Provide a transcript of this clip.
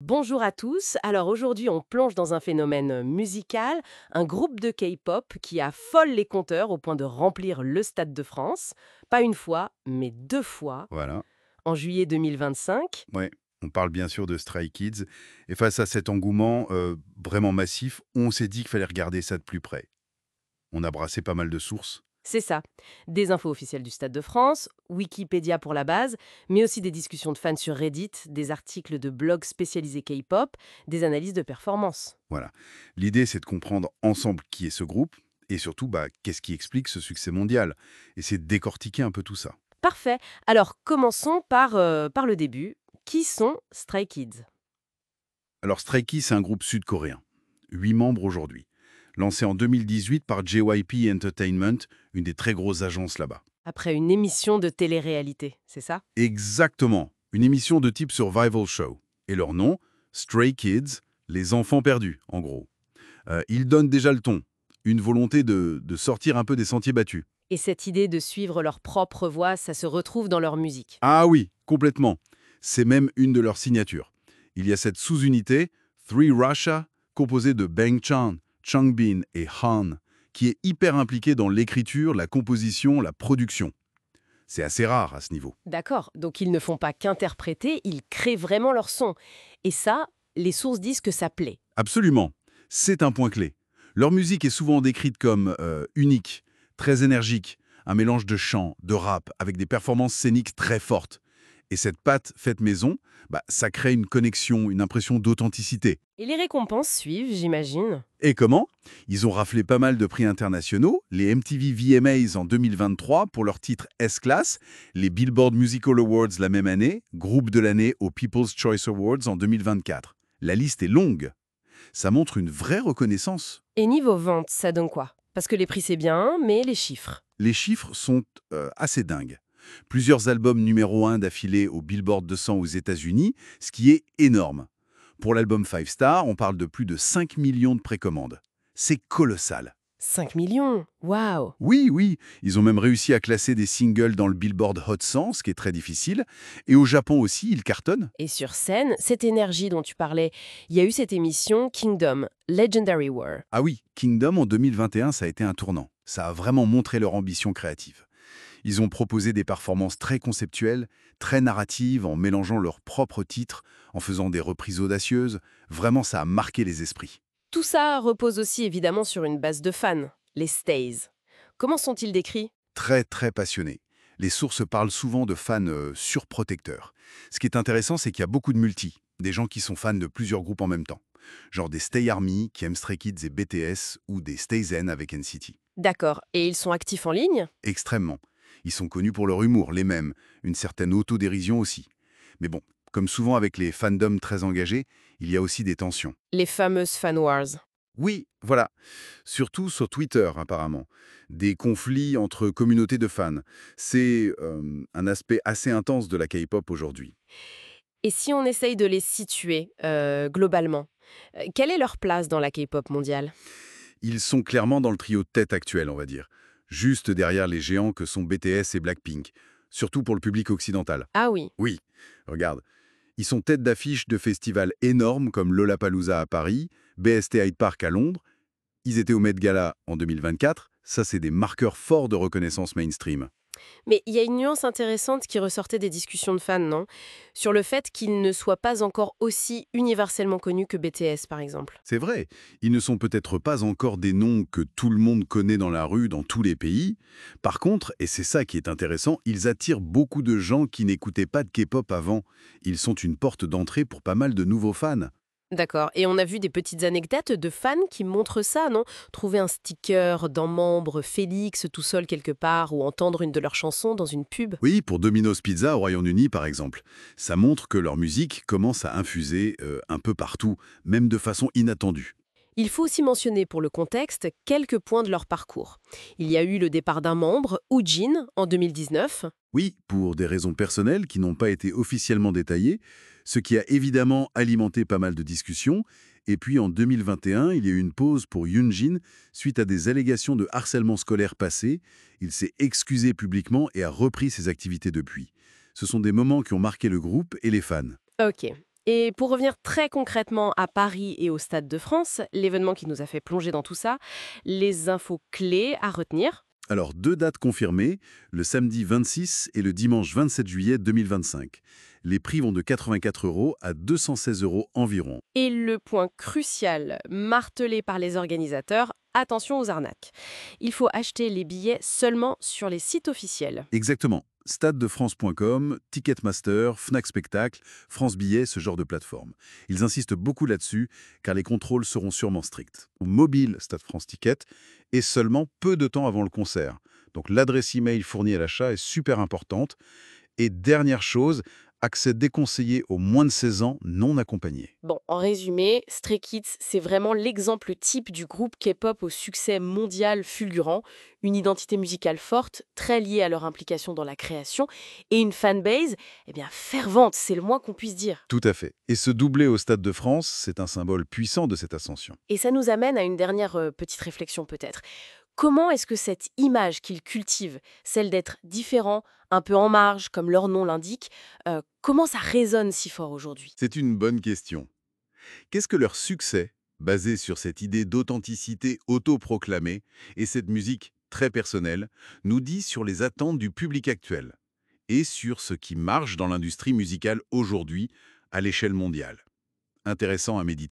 Bonjour à tous. Alors aujourd'hui, on plonge dans un phénomène musical, un groupe de K-pop qui affole les compteurs au point de remplir le Stade de France, pas une fois, mais deux fois, Voilà, en juillet 2025. ouais. On parle bien sûr de Stray Kids. Et face à cet engouement vraiment massif, on s'est dit qu'il fallait regarder ça de plus près. On a brassé pas mal de sources. C'est ça. Des infos officielles du Stade de France, Wikipédia pour la base, mais aussi des discussions de fans sur Reddit, des articles de blogs spécialisés K-pop, des analyses de performance. Voilà. L'idée, c'est de comprendre ensemble qui est ce groupe et surtout, qu'est-ce qui explique ce succès mondial. Et c'est de décortiquer un peu tout ça. Parfait. Alors commençons par le début. Qui sont Stray Kids? Alors, Stray Kids, c'est un groupe sud-coréen. 8 membres aujourd'hui. Lancé en 2018 par JYP Entertainment, une des très grosses agences là-bas. Après une émission de télé-réalité, c'est ça? Exactement. Une émission de type survival show. Et leur nom, Stray Kids, les enfants perdus, en gros. Ils donnent déjà le ton. Une volonté de sortir un peu des sentiers battus. Et cette idée de suivre leur propre voix, ça se retrouve dans leur musique. Ah oui, complètement. C'est même une de leurs signatures. Il y a cette sous-unité, Three Russia, composée de Bang Chan, Changbin et Han, qui est hyper impliquée dans l'écriture, la composition, la production. C'est assez rare à ce niveau. D'accord, donc ils ne font pas qu'interpréter, ils créent vraiment leur son. Et ça, les sources disent que ça plaît. Absolument. C'est un point clé. Leur musique est souvent décrite comme unique, très énergique, un mélange de chant, de rap, avec des performances scéniques très fortes. Et cette patte faite maison, ça crée une connexion, une impression d'authenticité. Et les récompenses suivent, j'imagine. Et comment? Ils ont raflé pas mal de prix internationaux, les MTV VMAs en 2023 pour leur titre S-Class, les Billboard Musical Awards la même année, groupe de l'année aux People's Choice Awards en 2024. La liste est longue. Ça montre une vraie reconnaissance. Et niveau vente, ça donne quoi? Parce que les prix c'est bien, mais les chiffres. Les chiffres sont assez dingues. Plusieurs albums numéro 1 d'affilée au Billboard 200 aux États-Unis, ce qui est énorme. Pour l'album Five Star, on parle de plus de 5 millions de précommandes. C'est colossal. 5 millions. Waouh! Oui, oui, ils ont même réussi à classer des singles dans le Billboard Hot 100, ce qui est très difficile. Et au Japon aussi, ils cartonnent. Et sur scène, cette énergie dont tu parlais, il y a eu cette émission Kingdom, Legendary War. Ah oui, Kingdom en 2021, ça a été un tournant. Ça a vraiment montré leur ambition créative. Ils ont proposé des performances très conceptuelles, très narratives, en mélangeant leurs propres titres, en faisant des reprises audacieuses. Vraiment, ça a marqué les esprits. Tout ça repose aussi évidemment sur une base de fans, les Stays. Comment sont-ils décrits? Très, très passionnés. Les sources parlent souvent de fans surprotecteurs. Ce qui est intéressant, c'est qu'il y a beaucoup de des gens qui sont fans de plusieurs groupes en même temps. Genre des Stay Army, qui aiment Stray Kids et BTS, ou des Stay Zen avec NCT. D'accord. Et ils sont actifs en ligne? Extrêmement. Ils sont connus pour leur humour, les mêmes, une certaine autodérision aussi. Mais bon, comme souvent avec les fandoms très engagés, il y a aussi des tensions. Les fameuses fan wars. Oui, voilà. Surtout sur Twitter, apparemment. Des conflits entre communautés de fans. C'est un aspect assez intense de la K-pop aujourd'hui. Et si on essaye de les situer globalement, quelle est leur place dans la K-pop mondiale? Ils sont clairement dans le trio de tête actuel, on va dire. Juste derrière les géants que sont BTS et Blackpink. Surtout pour le public occidental. Ah oui. Oui, regarde. Ils sont tête d'affiche de festivals énormes comme Lollapalooza à Paris, BST Hyde Park à Londres. Ils étaient au Met Gala en 2024. Ça, c'est des marqueurs forts de reconnaissance mainstream. Mais il y a une nuance intéressante qui ressortait des discussions de fans, non? Sur le fait qu'ils ne soient pas encore aussi universellement connus que BTS, par exemple. C'est vrai, ils ne sont peut-être pas encore des noms que tout le monde connaît dans la rue, dans tous les pays. Par contre, et c'est ça qui est intéressant, ils attirent beaucoup de gens qui n'écoutaient pas de K-pop avant. Ils sont une porte d'entrée pour pas mal de nouveaux fans. D'accord. Et on a vu des petites anecdotes de fans qui montrent ça, non? Trouver un sticker d'un membre Félix tout seul quelque part ou entendre une de leurs chansons dans une pub. Oui, pour Domino's Pizza au Royaume-Uni, par exemple. Ça montre que leur musique commence à infuser un peu partout, même de façon inattendue. Il faut aussi mentionner pour le contexte quelques points de leur parcours. Il y a eu le départ d'un membre, Woojin, en 2019. Oui, pour des raisons personnelles qui n'ont pas été officiellement détaillées, ce qui a évidemment alimenté pas mal de discussions. Et puis en 2021, il y a eu une pause pour Yoonjin suite à des allégations de harcèlement scolaire passé. Il s'est excusé publiquement et a repris ses activités depuis. Ce sont des moments qui ont marqué le groupe et les fans. Ok. Et pour revenir très concrètement à Paris et au Stade de France, l'événement qui nous a fait plonger dans tout ça, les infos clés à retenir. Alors, 2 dates confirmées, le samedi 26 et le dimanche 27 juillet 2025. Les prix vont de 84 € à 216 € environ. Et le point crucial, martelé par les organisateurs, attention aux arnaques. Il faut acheter les billets seulement sur les sites officiels. Exactement. Stadedefrance.com, Ticketmaster, Fnac Spectacle, France Billets, ce genre de plateforme. Ils insistent beaucoup là-dessus, car les contrôles seront sûrement stricts. Mobile Stade France Ticket, et seulement peu de temps avant le concert. Donc l'adresse email fournie à l'achat est super importante. Et dernière chose, accès déconseillé aux moins de 16 ans non accompagnés. Bon, en résumé, Stray Kids, c'est vraiment l'exemple type du groupe K-pop au succès mondial fulgurant, une identité musicale forte, très liée à leur implication dans la création, et une fanbase, eh bien, fervente, c'est le moins qu'on puisse dire. Tout à fait. Et se doubler au Stade de France, c'est un symbole puissant de cette ascension. Et ça nous amène à une dernière petite réflexion peut-être. Comment est-ce que cette image qu'ils cultivent, celle d'être différent, un peu en marge, comme leur nom l'indique, comment ça résonne si fort aujourd'hui? C'est une bonne question. Qu'est-ce que leur succès, basé sur cette idée d'authenticité autoproclamée et cette musique très personnelle, nous dit sur les attentes du public actuel et sur ce qui marche dans l'industrie musicale aujourd'hui à l'échelle mondiale? Intéressant à méditer.